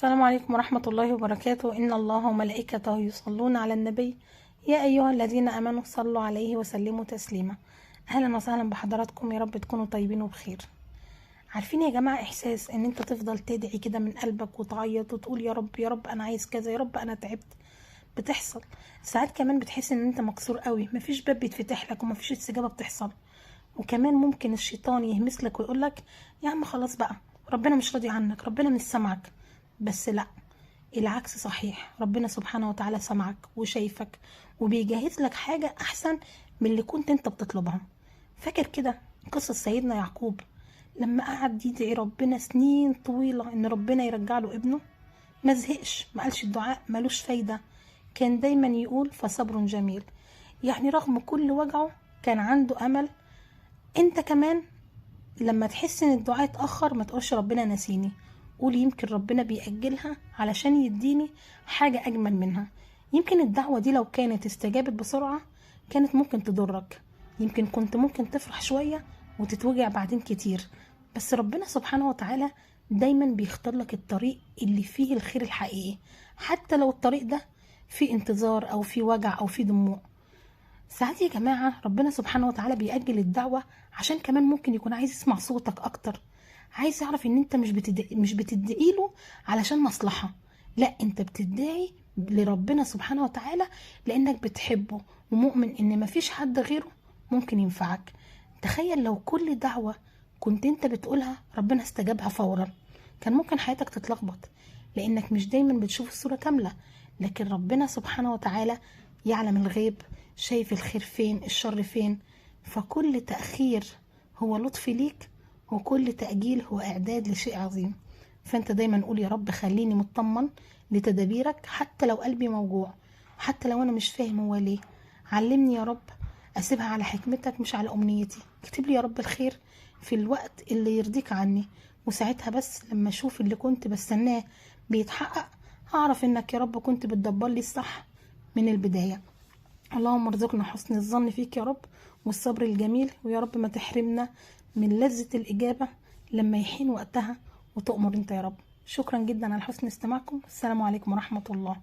السلام عليكم ورحمة الله وبركاته. إن الله وملائكته يصلون على النبي يا أيها الذين آمنوا صلوا عليه وسلموا تسليما. أهلا وسهلا بحضراتكم، يا رب تكونوا طيبين وبخير. عارفين يا جماعة إحساس إن أنت تفضل تدعي كده من قلبك وتعيط وتقول يا رب يا رب أنا عايز كذا، يا رب أنا تعبت. بتحصل ساعات كمان بتحس إن أنت مكسور قوي، مفيش باب بيتفتح لك ومفيش استجابة بتحصل. وكمان ممكن الشيطان يهمس لك ويقولك يا عم خلاص بقى، ربنا مش راضي عنك، ربنا مش سامعك. بس لا، العكس صحيح، ربنا سبحانه وتعالى سمعك وشايفك وبيجهز لك حاجة أحسن من اللي كنت انت بتطلبها. فاكر كده قصة سيدنا يعقوب لما قعد يدعي ربنا سنين طويلة ان ربنا يرجع له ابنه؟ ما زهقش، ما قالش الدعاء ملوش فايدة، كان دايما يقول فصبر جميل. يعني رغم كل وجعه كان عنده أمل. انت كمان لما تحس ان الدعاء اتأخر ما تقولش ربنا نسيني، قول يمكن ربنا بيأجلها علشان يديني حاجة أجمل منها. يمكن الدعوة دي لو كانت استجابت بسرعة كانت ممكن تضرك، يمكن كنت ممكن تفرح شوية وتتوجع بعدين كتير. بس ربنا سبحانه وتعالى دايما بيختار لك الطريق اللي فيه الخير الحقيقي، حتى لو الطريق ده فيه انتظار أو فيه وجع أو فيه دموع. ساعات يا جماعة ربنا سبحانه وتعالى بيأجل الدعوة عشان كمان ممكن يكون عايز يسمع صوتك أكتر، عايز يعرف إن أنت مش بتدعي له علشان مصلحة، لا أنت بتدعي لربنا سبحانه وتعالى لأنك بتحبه ومؤمن إن مفيش حد غيره ممكن ينفعك. تخيل لو كل دعوة كنت أنت بتقولها ربنا استجابها فورا، كان ممكن حياتك تتلخبط لأنك مش دايما بتشوف الصورة كاملة. لكن ربنا سبحانه وتعالى يعلم الغيب، شايف الخير فين الشر فين، فكل تأخير هو لطف ليك وكل تأجيل هو إعداد لشيء عظيم. فأنت دايما قول يا رب خليني مطمن لتدابيرك حتى لو قلبي موجوع، حتى لو أنا مش فاهم هو ليه. علمني يا رب أسيبها على حكمتك مش على أمنيتي، اكتب لي يا رب الخير في الوقت اللي يرضيك عني، وساعتها بس لما أشوف اللي كنت بستناه بيتحقق هعرف إنك يا رب كنت بتدبر لي الصح من البداية. اللهم ارزقنا حسن الظن فيك يا رب والصبر الجميل، ويا رب ما تحرمنا من لذة الإجابة لما يحين وقتها وتؤمر انت يا رب. شكرا جدا على حسن استماعكم، السلام عليكم ورحمة الله.